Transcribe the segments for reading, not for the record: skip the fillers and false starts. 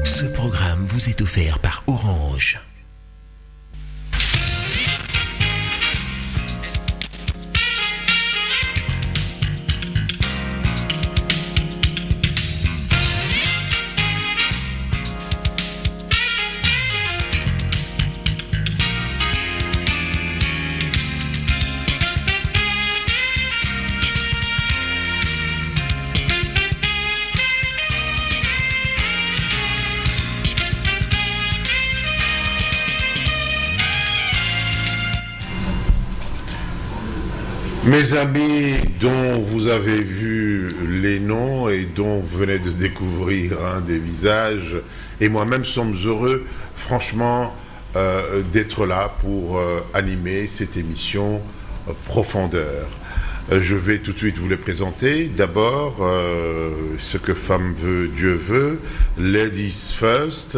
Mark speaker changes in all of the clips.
Speaker 1: Ce programme vous est offert par Orange.
Speaker 2: Mes amis dont vous avez vu les noms et dont vous venez de découvrir un des visages, et moi-même sommes heureux, franchement, d'être là pour animer cette émission Profondeur. Je vais tout de suite vous les présenter. D'abord, ce que femme veut, Dieu veut. Ladies first.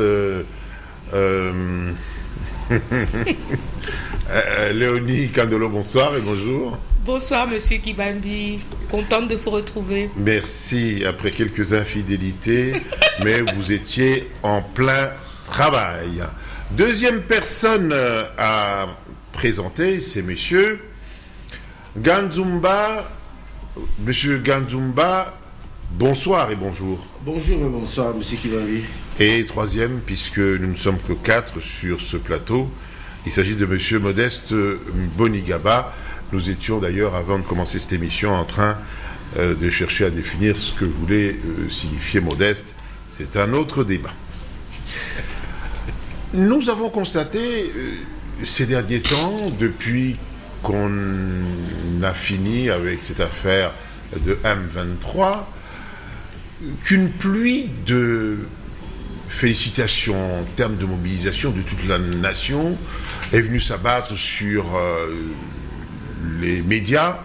Speaker 2: Léonie Candelo, bonsoir et bonjour.
Speaker 3: Bonsoir, monsieur Kibambi. Contente de vous retrouver.
Speaker 2: Merci, après quelques infidélités, mais vous étiez en plein travail. Deuxième personne à présenter, c'est monsieur Ganzumba. Monsieur Ganzumba, bonsoir et bonjour.
Speaker 4: Bonjour et bonsoir, monsieur Kibambi.
Speaker 2: Et troisième, puisque nous ne sommes que 4 sur ce plateau, il s'agit de monsieur Modeste Bonigaba. Nous étions d'ailleurs, avant de commencer cette émission, en train de chercher à définir ce que voulait signifier Modeste. C'est un autre débat. Nous avons constaté ces derniers temps, depuis qu'on a fini avec cette affaire de M23, qu'une pluie de félicitations en termes de mobilisation de toute la nation est venue s'abattre sur les médias,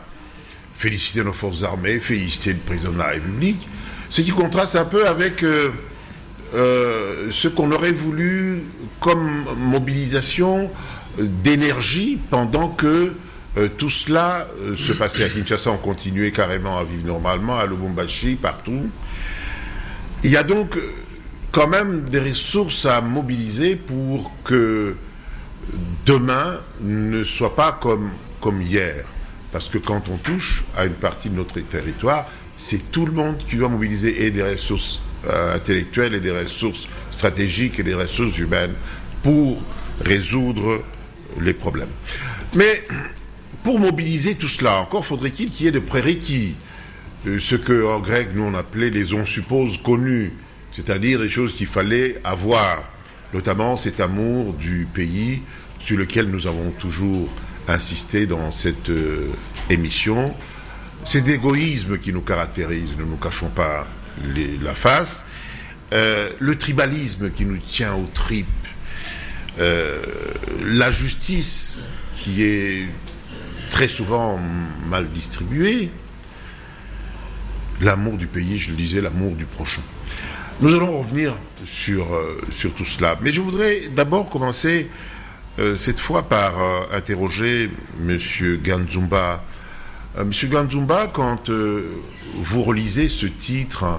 Speaker 2: féliciter nos forces armées, féliciter le président de la République, ce qui contraste un peu avec ce qu'on aurait voulu comme mobilisation d'énergie pendant que tout cela se passait à Kinshasa. On continuait carrément à vivre normalement, à Lubumbashi, partout. Il y a donc quand même des ressources à mobiliser pour que demain ne soit pas comme hier. Parce que quand on touche à une partie de notre territoire, c'est tout le monde qui doit mobiliser, et des ressources intellectuelles, et des ressources stratégiques, et des ressources humaines pour résoudre les problèmes. Mais pour mobiliser tout cela, encore faudrait-il qu'il y ait de prérequis, ce que en grec nous on appelait les on suppose connus, c'est-à-dire les choses qu'il fallait avoir, notamment cet amour du pays sur lequel nous avons toujours insisté dans cette émission. C'est l'égoïsme qui nous caractérise, ne nous cachons pas la face, le tribalisme qui nous tient aux tripes, la justice qui est très souvent mal distribuée, l'amour du pays, je le disais, l'amour du prochain. Nous allons revenir sur tout cela. Mais je voudrais d'abord commencer cette fois par interroger M. Ganzumba. M. Ganzumba, quand vous relisez ce titre,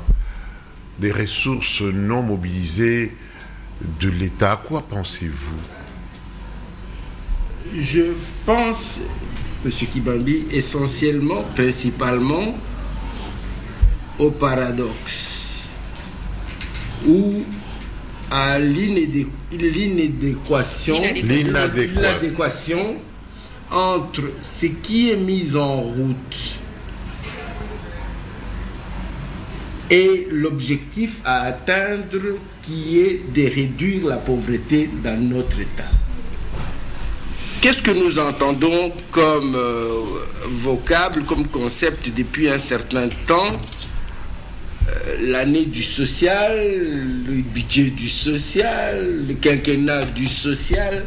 Speaker 2: des ressources non mobilisées de l'État, à quoi pensez-vous?
Speaker 4: Je pense, M. Kibambi, essentiellement, principalement, au paradoxe ou à l'inadéquation entre ce qui est mis en route et l'objectif à atteindre, qui est de réduire la pauvreté dans notre État. Qu'est-ce que nous entendons comme vocable, comme concept depuis un certain temps? L'année du social, le budget du social, le quinquennat du social,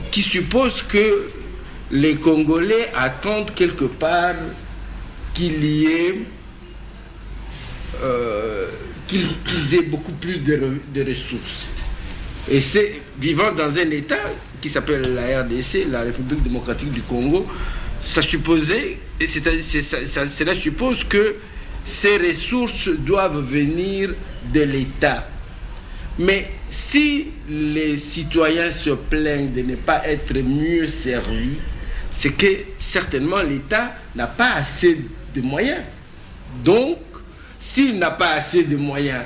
Speaker 4: qui suppose que les Congolais attendent quelque part qu'il y ait qu'ils aient beaucoup plus de ressources. Et c'est vivant dans un État qui s'appelle la RDC, la République démocratique du Congo, cela suppose que ces ressources doivent venir de l'État. Mais si les citoyens se plaignent de ne pas être mieux servis, c'est que certainement l'État n'a pas assez de moyens. Donc, s'il n'a pas assez de moyens,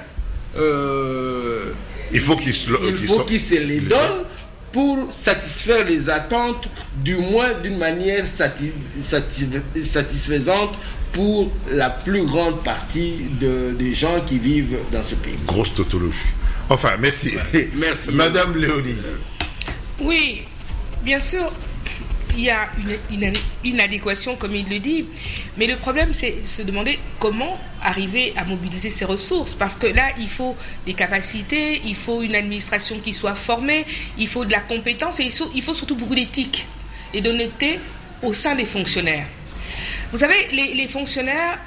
Speaker 4: il faut qu'il se les donne pour satisfaire les attentes, du moins d'une manière satisfaisante pour la plus grande partie des gens qui vivent dans ce pays.
Speaker 2: Grosse tautologie. Enfin, merci.
Speaker 4: Merci.
Speaker 2: Madame Léonie.
Speaker 3: Oui, bien sûr, il y a une inadéquation, comme il le dit. Mais le problème, c'est se demander comment arriver à mobiliser ces ressources. Parce que là, il faut des capacités, il faut une administration qui soit formée, il faut de la compétence et il faut surtout beaucoup d'éthique et d'honnêteté au sein des fonctionnaires. Vous savez, les fonctionnaires,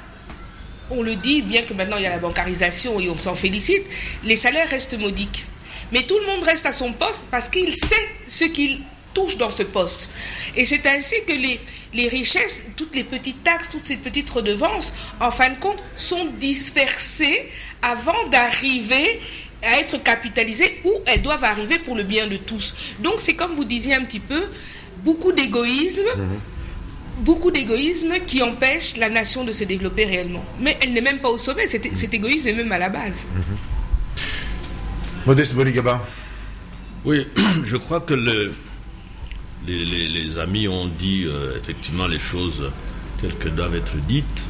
Speaker 3: on le dit, bien que maintenant il y a la bancarisation et on s'en félicite, les salaires restent modiques. Mais tout le monde reste à son poste parce qu'il sait ce qu'il touche dans ce poste. Et c'est ainsi que les richesses, toutes les petites taxes, toutes ces petites redevances, en fin de compte, sont dispersées avant d'arriver à être capitalisées où elles doivent arriver pour le bien de tous. Donc c'est comme vous disiez un petit peu, beaucoup d'égoïsme, qui empêche la nation de se développer réellement. Mais elle n'est même pas au sommet, cet égoïsme est même à la base.
Speaker 2: Modeste Boligaba.
Speaker 5: Oui, je crois que les amis ont dit effectivement les choses telles qu'elles doivent être dites.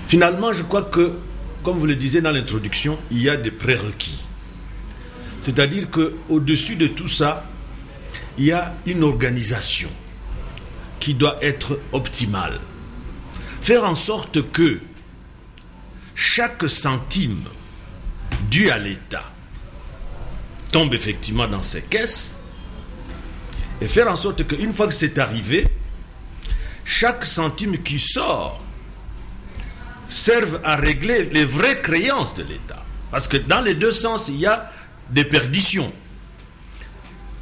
Speaker 5: Finalement, je crois que, comme vous le disiez dans l'introduction, il y a des prérequis. C'est-à-dire qu'au-dessus de tout ça, il y a une organisation qui doit être optimale. Faire en sorte que chaque centime dû à l'État tombe effectivement dans ses caisses et faire en sorte qu'une fois que c'est arrivé, chaque centime qui sort serve à régler les vraies créances de l'État. Parce que dans les deux sens, il y a des perditions.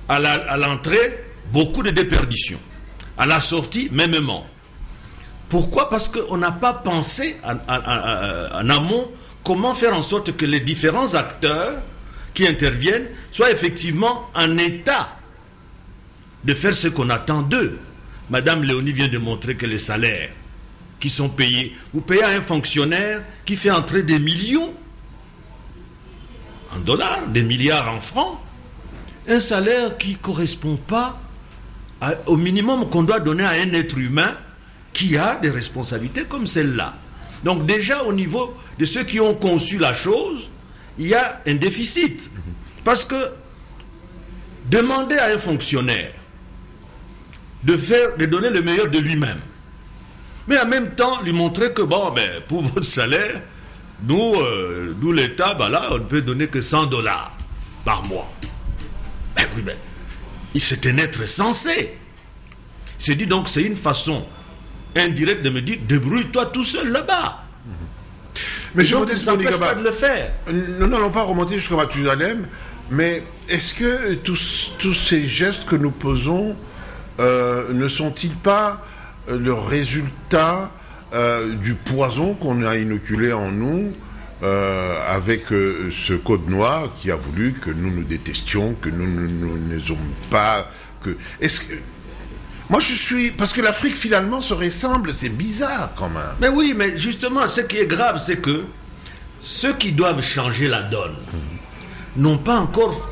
Speaker 5: À l'entrée, beaucoup de déperditions. À la sortie, mêmement. Pourquoi? Parce qu'on n'a pas pensé en amont comment faire en sorte que les différents acteurs qui interviennent soient effectivement en état de faire ce qu'on attend d'eux. Madame Léonie vient de montrer que les salaires qui sont payés, vous payez à un fonctionnaire qui fait entrer des millions en dollars, des milliards en francs, un salaire qui ne correspond pas au minimum qu'on doit donner à un être humain qui a des responsabilités comme celle-là. Donc déjà au niveau de ceux qui ont conçu la chose, il y a un déficit. Parce que demander à un fonctionnaire de donner le meilleur de lui-même, mais en même temps lui montrer que pour votre salaire, nous l'État, là, on ne peut donner que $100 par mois. C'est un être sensé. Il s'est dit donc c'est une façon indirecte de me dire débrouille-toi tout seul là-bas.
Speaker 2: Mais
Speaker 5: je ne s'empêche pas de le faire.
Speaker 2: Nous n'allons pas remonter jusqu'à Mathusalem, mais est-ce que tous ces gestes que nous posons ne sont-ils pas le résultat du poison qu'on a inoculé en nous avec ce code noir qui a voulu que nous nous détestions, que nous n'aimions pas, Moi, parce que l'Afrique, finalement, se ressemble, c'est bizarre, quand même.
Speaker 5: Mais oui, mais justement, ce qui est grave, c'est que ceux qui doivent changer la donne n'ont pas encore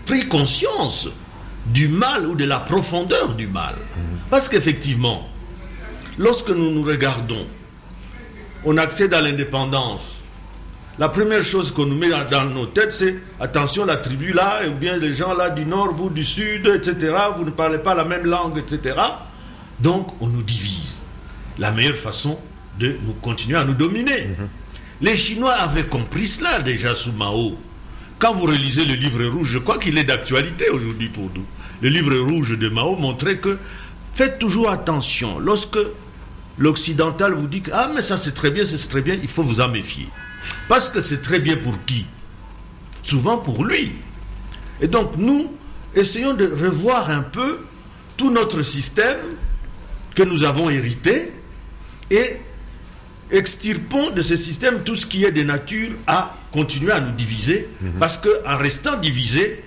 Speaker 5: pris conscience du mal ou de la profondeur du mal. Parce qu'effectivement, lorsque nous regardons, on accède à l'indépendance. La première chose qu'on nous met dans nos têtes, c'est attention, la tribu là, ou bien les gens là du nord, vous du sud, etc. Vous ne parlez pas la même langue, etc. Donc, on nous divise. La meilleure façon de nous continuer à nous dominer. Les Chinois avaient compris cela déjà sous Mao. Quand vous relisez le livre rouge, je crois qu'il est d'actualité aujourd'hui pour nous. Le livre rouge de Mao montrait que faites toujours attention. Lorsque l'occidental vous dit que mais ça c'est très bien, il faut vous en méfier. Parce que c'est très bien pour qui? Souvent pour lui. Et donc nous, essayons de revoir un peu tout notre système que nous avons hérité et extirpons de ce système tout ce qui est de nature à continuer à nous diviser, parce qu'en restant divisés,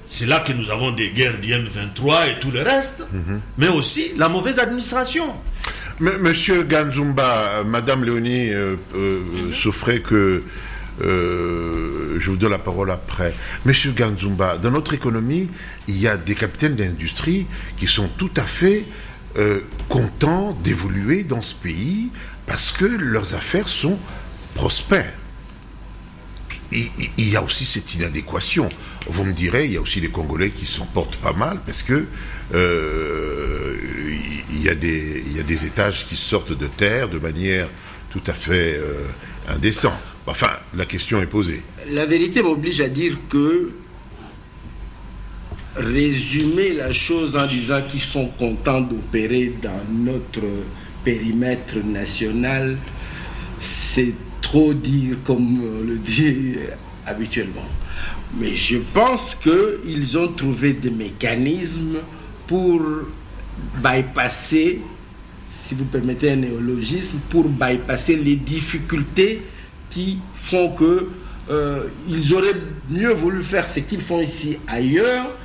Speaker 5: c'est là que nous avons des guerres d'IM23 et tout le reste, mais aussi la mauvaise administration.
Speaker 2: Monsieur Ganzumba, Madame Léonie souffrait que je vous donne la parole après. Monsieur Ganzumba, dans notre économie, il y a des capitaines d'industrie qui sont tout à fait contents d'évoluer dans ce pays parce que leurs affaires sont prospères. Il y a aussi cette inadéquation. Vous me direz, il y a aussi les Congolais qui s'en portent pas mal parce que il y a des étages qui sortent de terre de manière tout à fait indécente. Enfin, la question est posée.
Speaker 4: La vérité m'oblige à dire que résumer la chose en disant qu'ils sont contents d'opérer dans notre périmètre national, c'est trop dire comme on le dit habituellement. Mais je pense qu'ils ont trouvé des mécanismes pour bypasser, si vous permettez un néologisme, pour bypasser les difficultés qui font que ils auraient mieux voulu faire ce qu'ils font ici ailleurs,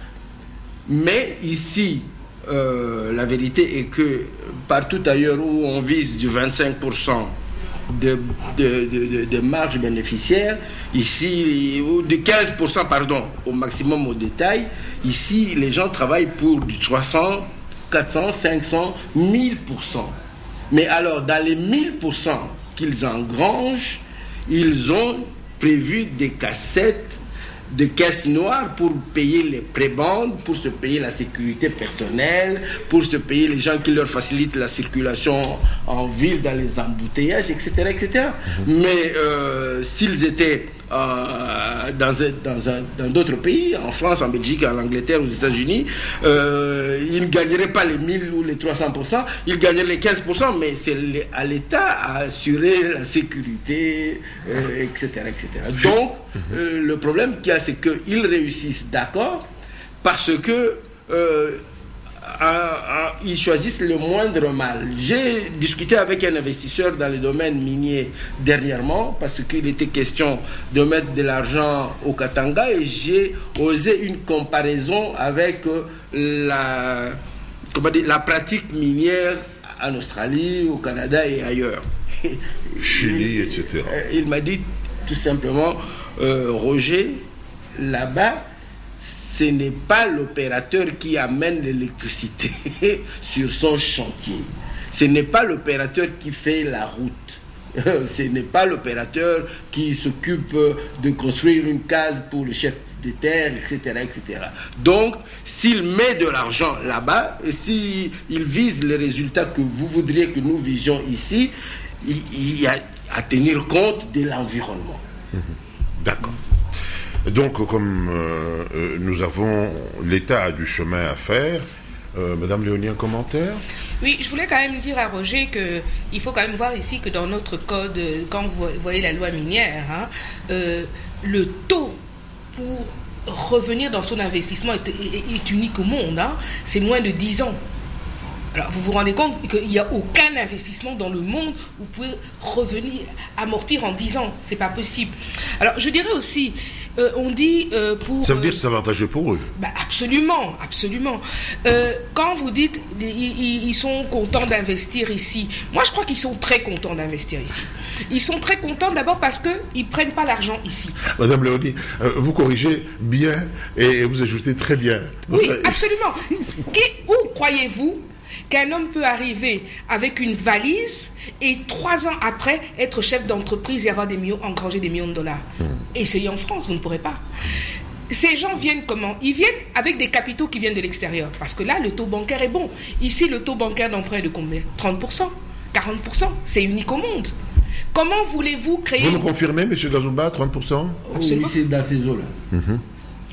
Speaker 4: mais ici la vérité est que partout ailleurs où on vise du 25% de marge bénéficiaire, ici, ou de 15%, pardon, au maximum au détail, ici les gens travaillent pour du 300, 400, 500, 1000%. Mais alors dans les 1000% qu'ils engrangent, ils ont prévu des cassettes, des caisses noires pour payer les prébendes, pour se payer la sécurité personnelle, pour se payer les gens qui leur facilitent la circulation en ville, dans les embouteillages, etc. etc. Mais s'ils étaient dans d'autres pays, en France, en Belgique, en Angleterre, aux États-Unis, ils ne gagneraient pas les 1000 ou les 300%, ils gagneraient les 15%, mais c'est à l'État à assurer la sécurité, etc. etc. Donc, le problème qu'il y a, c'est qu'ils réussissent, d'accord, parce que ils choisissent le moindre mal. J'ai discuté avec un investisseur dans le domaine minier dernièrement parce qu'il était question de mettre de l'argent au Katanga et j'ai osé une comparaison avec la pratique minière en Australie, au Canada et ailleurs.
Speaker 2: Chili, etc.
Speaker 4: Il m'a dit tout simplement, Roger, là-bas, ce n'est pas l'opérateur qui amène l'électricité sur son chantier. Ce n'est pas l'opérateur qui fait la route. Ce n'est pas l'opérateur qui s'occupe de construire une case pour le chef de terre, etc., etc. Donc, s'il met de l'argent là-bas, et s'il vise les résultats que vous voudriez que nous visions ici, il y a à tenir compte de l'environnement.
Speaker 2: D'accord. Donc, comme l'État a du chemin à faire, Madame Léonie, un commentaire ?
Speaker 3: Oui, je voulais quand même dire à Roger qu'il faut quand même voir ici que dans notre code, quand vous voyez la loi minière, le taux pour revenir dans son investissement est unique au monde. C'est moins de 10 ans. Alors, vous vous rendez compte qu'il n'y a aucun investissement dans le monde où vous pouvez revenir, amortir en 10 ans. C'est pas possible. Alors, je dirais aussi, on dit pour...
Speaker 2: Ça veut dire que c'est avantageux pour eux.
Speaker 3: Absolument, absolument. Quand vous dites ils sont contents d'investir ici, moi je crois qu'ils sont très contents d'investir ici. Ils sont très contents d'abord parce qu'ils ne prennent pas l'argent ici.
Speaker 2: Madame Léonie, vous corrigez bien et vous ajoutez très bien.
Speaker 3: Oui, absolument. Où croyez-vous qu'un homme peut arriver avec une valise et 3 ans après être chef d'entreprise et avoir engranger des millions de dollars? Essayez en France, vous ne pourrez pas. Ces gens viennent comment? Ils viennent avec des capitaux qui viennent de l'extérieur. Parce que là, le taux bancaire est bon. Ici, le taux bancaire d'emprunt est de combien? 30%, 40%. C'est unique au monde. Comment voulez-vous créer...
Speaker 2: Vous me confirmez, M. Ganzumba, 30%?
Speaker 3: Absolument.
Speaker 4: Oui, c'est dans ces eaux-là.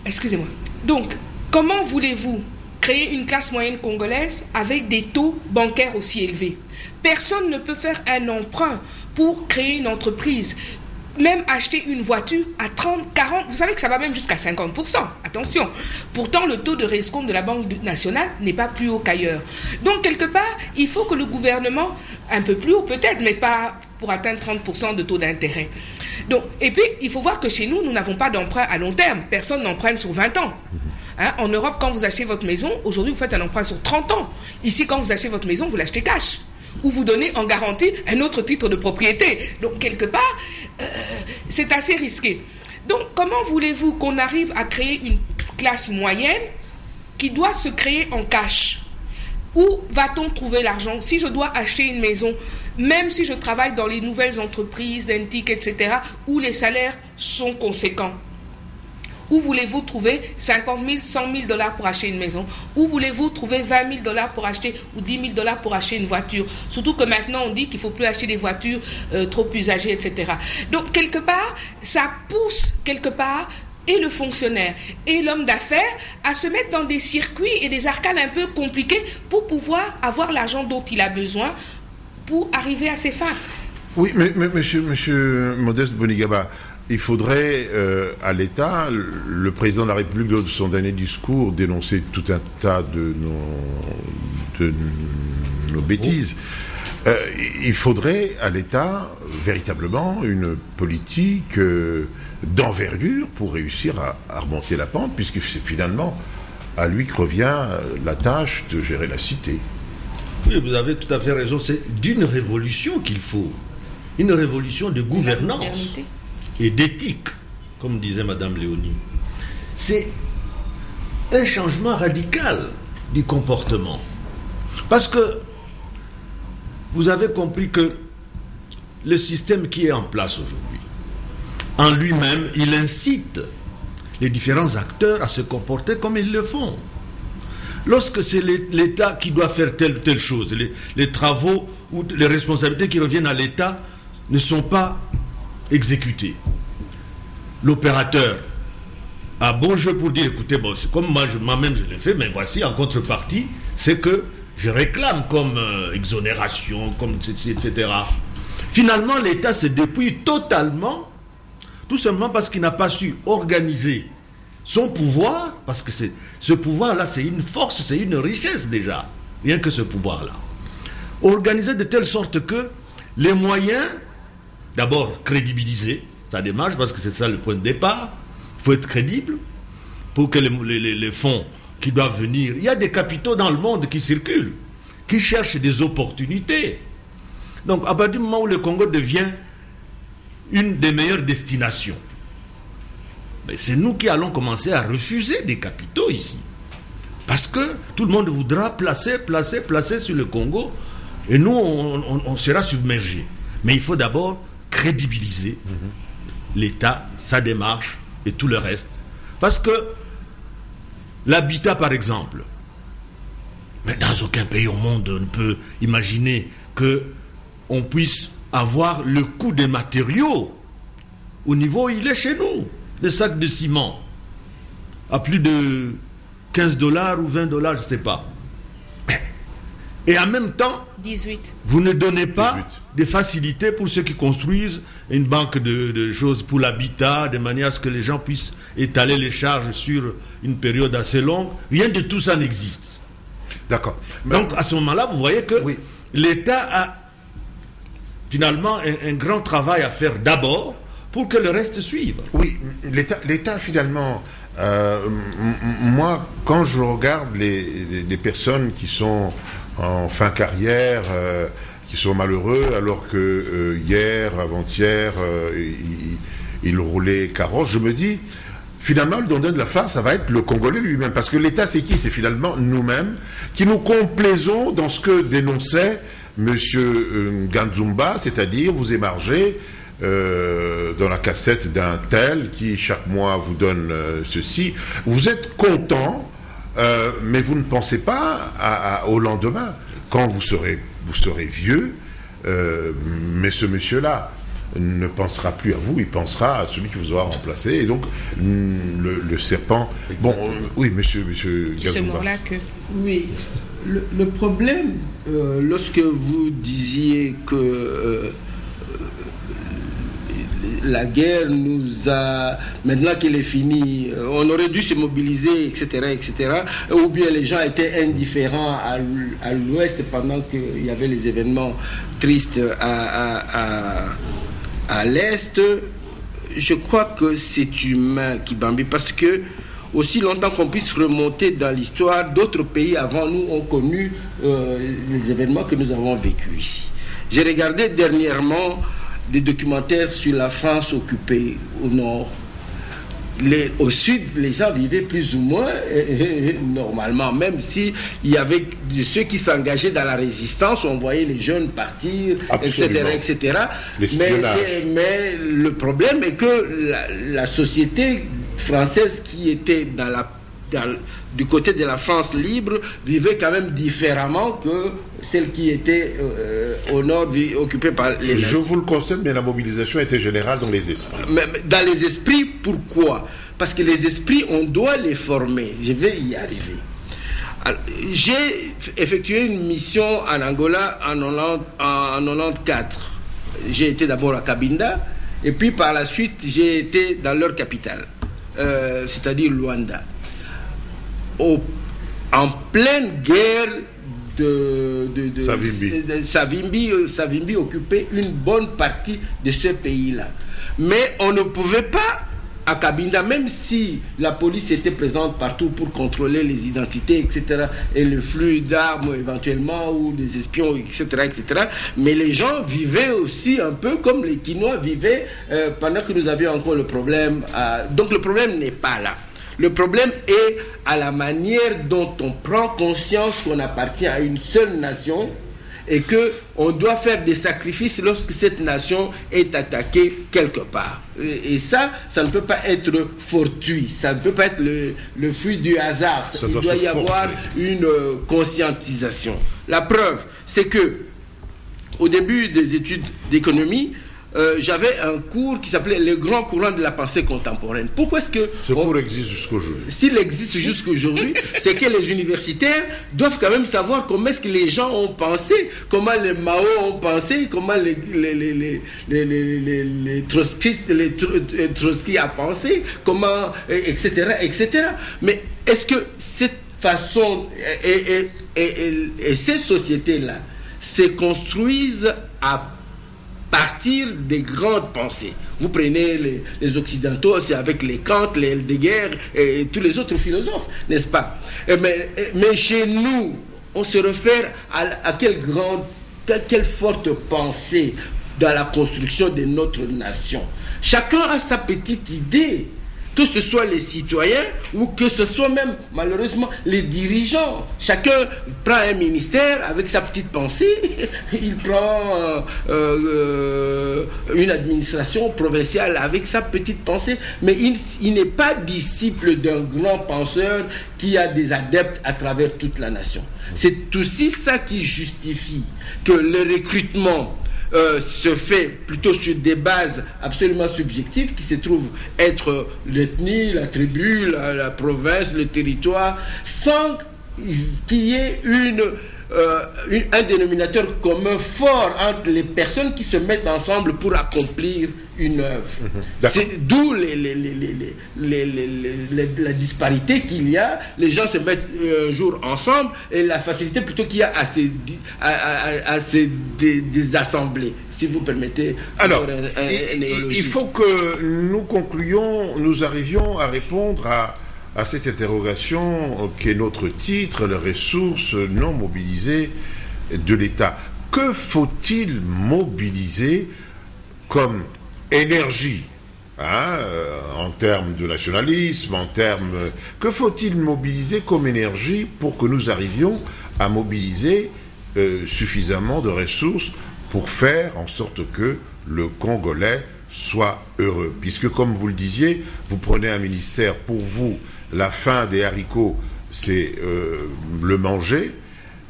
Speaker 3: Excusez-moi. Donc, comment voulez-vous créer une classe moyenne congolaise avec des taux bancaires aussi élevés? Personne ne peut faire un emprunt pour créer une entreprise. Même acheter une voiture à 30, 40, vous savez que ça va même jusqu'à 50%. Attention. Pourtant, le taux de rescompte de la Banque nationale n'est pas plus haut qu'ailleurs. Donc, quelque part, il faut que le gouvernement, un peu plus haut peut-être, mais pas pour atteindre 30% de taux d'intérêt. Donc, et puis, il faut voir que chez nous, nous n'avons pas d'emprunt à long terme. Personne n'emprunte sur 20 ans. Hein, en Europe, quand vous achetez votre maison, aujourd'hui, vous faites un emprunt sur 30 ans. Ici, quand vous achetez votre maison, vous l'achetez cash. Ou vous donnez en garantie un autre titre de propriété. Donc, quelque part, c'est assez risqué. Donc, comment voulez-vous qu'on arrive à créer une classe moyenne qui doit se créer en cash? Où va-t-on trouver l'argent? Si je dois acheter une maison, même si je travaille dans les nouvelles entreprises, d'Entic, etc., où les salaires sont conséquents, où voulez-vous trouver 50 000, 100 000 dollars pour acheter une maison? Où voulez-vous trouver 20 000 dollars pour acheter, ou 10 000 dollars pour acheter une voiture? Surtout que maintenant, on dit qu'il ne faut plus acheter des voitures trop usagées, etc. Donc, quelque part, ça pousse, quelque part, et le fonctionnaire et l'homme d'affaires à se mettre dans des circuits et des arcanes un peu compliqués pour pouvoir avoir l'argent dont il a besoin pour arriver à ses fins.
Speaker 2: Oui, mais monsieur Modeste Bonigaba, il faudrait à l'État, le président de la République, lors de son dernier discours, dénoncer tout un tas de nos bêtises. Il faudrait à l'État véritablement une politique d'envergure pour réussir à remonter la pente, puisque c'est finalement à lui que revient la tâche de gérer la cité.
Speaker 5: Oui, vous avez tout à fait raison, c'est d'une révolution qu'il faut, une révolution de gouvernance et d'éthique, comme disait Madame Léonie. C'est un changement radical du comportement. Parce que vous avez compris que le système qui est en place aujourd'hui, en lui-même, il incite les différents acteurs à se comporter comme ils le font. Lorsque c'est l'État qui doit faire telle ou telle chose, les travaux ou les responsabilités qui reviennent à l'État ne sont pas exécutés. L'opérateur a bon jeu pour dire, écoutez, bon, c'est comme moi-même je l'ai fait, mais voici en contrepartie, c'est que je réclame comme exonération, comme etc. Finalement, l'État se dépouille totalement, tout simplement parce qu'il n'a pas su organiser son pouvoir, parce que ce pouvoir-là, c'est une force, c'est une richesse déjà, rien que ce pouvoir-là. Organiser de telle sorte que les moyens, d'abord crédibiliser sa démarche, parce que c'est ça le point de départ, il faut être crédible pour que les fonds qui doivent venir, il y a des capitaux dans le monde qui circulent, qui cherchent des opportunités. Donc à partir du moment où le Congo devient une des meilleures destinations, mais c'est nous qui allons commencer à refuser des capitaux ici. Parce que tout le monde voudra placer sur le Congo, et nous, on sera submergés. Mais il faut d'abord crédibiliser l'État, sa démarche et tout le reste. Parce que l'habitat, par exemple, mais dans aucun pays au monde, on ne peut imaginer qu'on puisse avoir le coût des matériaux au niveau où il est chez nous. Le sac de ciment à plus de 15 $ ou 20 $, je ne sais pas. Et en même temps,
Speaker 3: 18.
Speaker 5: Vous ne donnez pas
Speaker 2: 18.
Speaker 5: des facilités pour ceux qui construisent une banque de choses pour l'habitat, de manière à ce que les gens puissent étaler les charges sur une période assez longue. Rien de tout ça n'existe.
Speaker 2: D'accord.
Speaker 5: Donc à ce moment-là, vous voyez que
Speaker 2: Oui.
Speaker 5: l'État a finalement un grand travail à faire d'abord pour que le reste suive.
Speaker 2: Oui, l'État finalement, moi, quand je regarde les personnes qui sont en fin carrière, qui sont malheureux, alors que hier, avant-hier, ils roulaient carrosse, je me dis, finalement, le donneur de la farce, ça va être le Congolais lui-même. Parce que l'État, c'est qui? C'est finalement nous-mêmes, qui nous complaisons dans ce que dénonçait M. Ganzumba, c'est-à-dire vous émargez dans la cassette d'un tel qui chaque mois vous donne ceci. Vous êtes content, mais vous ne pensez pas au lendemain. Quand vous serez vieux, mais ce monsieur-là ne pensera plus à vous, il pensera à celui qui vous aura remplacé. Et donc, le serpent... Bon, oui, monsieur Ganzumba.
Speaker 4: Oui, le problème, lorsque vous disiez que la guerre nous a, maintenant qu'elle est finie, on aurait dû se mobiliser, etc., etc., ou bien les gens étaient indifférents à l'Ouest pendant qu'il y avait les événements tristes à l'Est. Je crois que c'est humain qui bambit, parce que aussi longtemps qu'on puisse remonter dans l'histoire, d'autres pays avant nous ont connu les événements que nous avons vécus ici. J'ai regardé dernièrement des documentaires sur la France occupée au nord. Au sud, les gens vivaient plus ou moins normalement, même si il y avait ceux qui s'engageaient dans la résistance, on voyait les jeunes partir,
Speaker 2: absolument,
Speaker 4: etc. Mais le problème est que la société française qui était du côté de la France libre vivait quand même différemment que celle qui était au nord occupée par les nazis.
Speaker 2: Je vous le concède, mais la mobilisation était générale dans les esprits.
Speaker 4: Mais dans les esprits, pourquoi? Parce que les esprits, on doit les former. Je vais y arriver. Alors, j'ai effectué une mission en Angola en 94. J'ai été d'abord à Cabinda, et puis par la suite, j'ai été dans leur capitale, c'est-à-dire Luanda. En pleine guerre de Savimbi occupait une bonne partie de ce pays-là. Mais on ne pouvait pas, à Cabinda, même si la police était présente partout pour contrôler les identités, etc., et le flux d'armes éventuellement, ou des espions, etc., etc., mais les gens vivaient aussi un peu comme les Quinois vivaient pendant que nous avions encore le problème. Donc le problème n'est pas là. Le problème est à la manière dont on prend conscience qu'on appartient à une seule nation et qu'on doit faire des sacrifices lorsque cette nation est attaquée quelque part. Et ça ne peut pas être fortuit, ça ne peut pas être le fruit du hasard. Il doit y avoir une conscientisation. La preuve, c'est que au début des études d'économie, j'avais un cours qui s'appelait Les grands courants de la pensée contemporaine. Pourquoi est-ce que...
Speaker 2: Ce cours existe jusqu'aujourd'hui.
Speaker 4: S'il existe jusqu'aujourd'hui, c'est que les universitaires doivent quand même savoir comment est-ce que les gens ont pensé, comment les Mao ont pensé, comment les trotskistes, les Trotsky a pensé, comment, etc., etc. Mais est-ce que cette façon et ces sociétés-là se construisent à partir des grandes pensées? Vous prenez les Occidentaux, c'est avec les Kant, les Heidegger et tous les autres philosophes, n'est-ce pas? Mais chez nous, on se réfère à quelle forte pensée dans la construction de notre nation. Chacun a sa petite idée, que ce soit les citoyens ou que ce soit même, malheureusement, les dirigeants. Chacun prend un ministère avec sa petite pensée, il prend une administration provinciale avec sa petite pensée, mais il n'est pas disciple d'un grand penseur qui a des adeptes à travers toute la nation. C'est aussi ça qui justifie que le recrutement se fait plutôt sur des bases absolument subjectives qui se trouvent être l'ethnie, la tribu, la province, le territoire, sans qu'il y ait un dénominateur commun fort entre les personnes qui se mettent ensemble pour accomplir une œuvre. C'est d'où la disparité qu'il y a. Les gens se mettent un jour ensemble et la facilité plutôt qu'il y a à se désassembler, si vous permettez.
Speaker 2: Alors, il faut que nous concluions, nous arrivions à répondre à cette interrogation qui est notre titre, les ressources non mobilisées de l'État. Que faut-il mobiliser comme énergie, en termes de nationalisme, que faut-il mobiliser comme énergie pour que nous arrivions à mobiliser suffisamment de ressources pour faire en sorte que le Congolais soit heureux? Puisque, comme vous le disiez, vous prenez un ministère, pour vous, la fin des haricots, c'est le manger.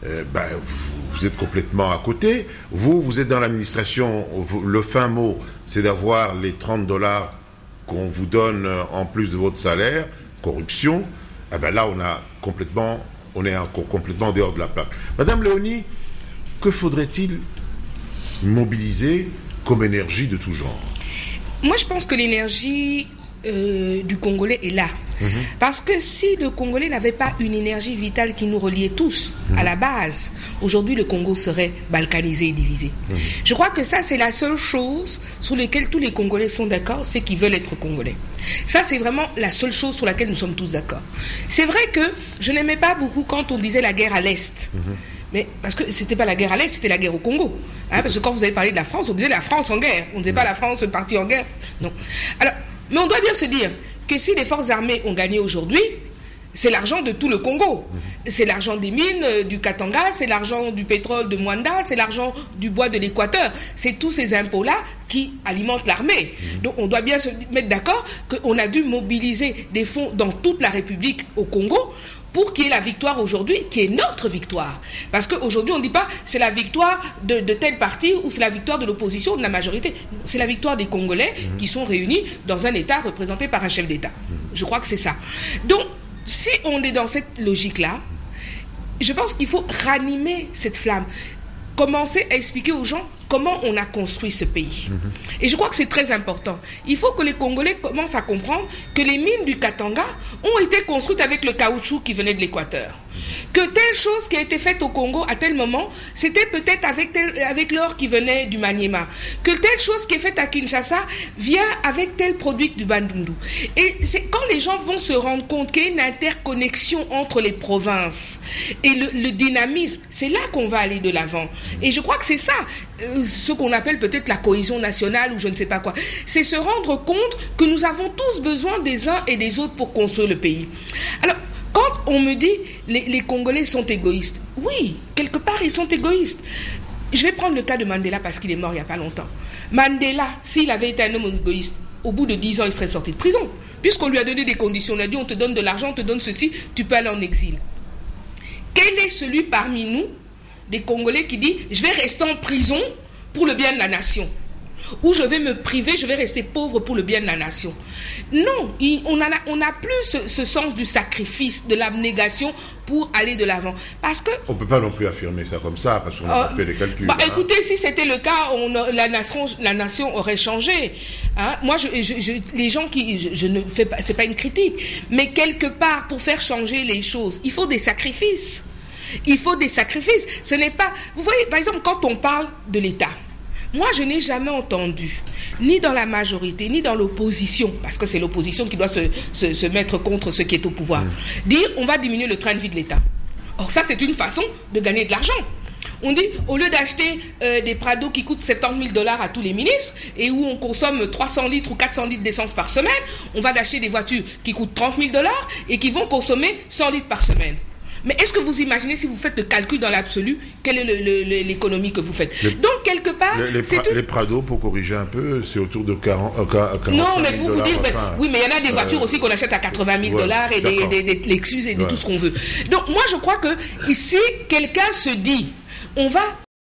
Speaker 2: Vous êtes complètement à côté. Vous êtes dans l'administration, le fin mot, c'est d'avoir les $30 qu'on vous donne en plus de votre salaire, corruption. Là, on est encore complètement dehors de la plaque. Madame Léonie, que faudrait-il mobiliser comme énergie de tout genre?
Speaker 3: Moi, je pense que l'énergie du Congolais est là. Parce que si le Congolais n'avait pas une énergie vitale qui nous reliait tous à la base, aujourd'hui le Congo serait balkanisé et divisé. Je crois que ça, c'est la seule chose sur laquelle tous les Congolais sont d'accord, c'est qu'ils veulent être Congolais. Ça, c'est vraiment la seule chose sur laquelle nous sommes tous d'accord. C'est vrai que je n'aimais pas beaucoup quand on disait la guerre à l'Est. Mais parce que c'était pas la guerre à l'Est, c'était la guerre au Congo. Parce que quand vous avez parlé de la France, on disait la France en guerre. On ne disait pas la France partie en guerre. Non. Alors, mais on doit bien se dire que si les forces armées ont gagné aujourd'hui, c'est l'argent de tout le Congo. C'est l'argent des mines du Katanga, c'est l'argent du pétrole de Mwanda, c'est l'argent du bois de l'Équateur. C'est tous ces impôts-là qui alimentent l'armée. Donc on doit bien se mettre d'accord qu'on a dû mobiliser des fonds dans toute la République au Congo pour qu'il y ait la victoire aujourd'hui, qui est notre victoire. Parce qu'aujourd'hui, on ne dit pas c'est la victoire de tel parti ou c'est la victoire de l'opposition ou de la majorité. C'est la victoire des Congolais qui sont réunis dans un État représenté par un chef d'État. Je crois que c'est ça. Donc, si on est dans cette logique-là, je pense qu'il faut ranimer cette flamme. Commencer à expliquer aux gens comment on a construit ce pays. Et je crois que c'est très important. Il faut que les Congolais commencent à comprendre que les mines du Katanga ont été construites avec le caoutchouc qui venait de l'Équateur. Que telle chose qui a été faite au Congo à tel moment, c'était peut-être avec l'or qui venait du Maniema. Que telle chose qui est faite à Kinshasa vient avec tel produit du Bandundu. Et c'est quand les gens vont se rendre compte qu'il y a une interconnexion entre les provinces et le dynamisme, c'est là qu'on va aller de l'avant. Et je crois que c'est ça, ce qu'on appelle peut-être la cohésion nationale ou je ne sais pas quoi. C'est se rendre compte que nous avons tous besoin des uns et des autres pour construire le pays. Alors, quand on me dit les Congolais sont égoïstes, oui, quelque part ils sont égoïstes. Je vais prendre le cas de Mandela parce qu'il est mort il n'y a pas longtemps. Mandela, s'il avait été un homme égoïste, au bout de 10 ans, il serait sorti de prison. Puisqu'on lui a donné des conditions, on a dit on te donne de l'argent, on te donne ceci, tu peux aller en exil. Quel est celui parmi nous, des Congolais, qui dit je vais rester en prison pour le bien de la nation? Ou je vais me priver, je vais rester pauvre pour le bien de la nation. Non, on n'a plus ce sens du sacrifice, de l'abnégation pour aller de l'avant. Parce que... On
Speaker 2: ne peut pas non plus affirmer ça comme ça, parce qu'on a fait des calculs.
Speaker 3: Écoutez, si c'était le cas, la nation aurait changé. Moi, les gens qui... Je ne fais pas... C'est pas une critique. Mais quelque part, pour faire changer les choses, il faut des sacrifices. Il faut des sacrifices. Ce n'est pas... Vous voyez, par exemple, quand on parle de l'État, moi, je n'ai jamais entendu, ni dans la majorité, ni dans l'opposition, parce que c'est l'opposition qui doit se mettre contre ce qui est au pouvoir, dire on va diminuer le train de vie de l'État. Or, ça, c'est une façon de gagner de l'argent. On dit, au lieu d'acheter des Prado qui coûtent 70 000 $ à tous les ministres, et où on consomme 300 litres ou 400 litres d'essence par semaine, on va acheter des voitures qui coûtent 30 000 $ et qui vont consommer 100 litres par semaine. Mais est-ce que vous imaginez, si vous faites le calcul dans l'absolu, quelle est l'économie que vous faites? Donc, quelque part...
Speaker 2: Les Prado, pour corriger un peu, c'est autour de 40
Speaker 3: non, mais vous dites... oui, mais il y en a des voitures aussi qu'on achète à 80 000 $ et des Lexus et tout ce qu'on veut. Donc, moi, je crois que si quelqu'un se dit... On va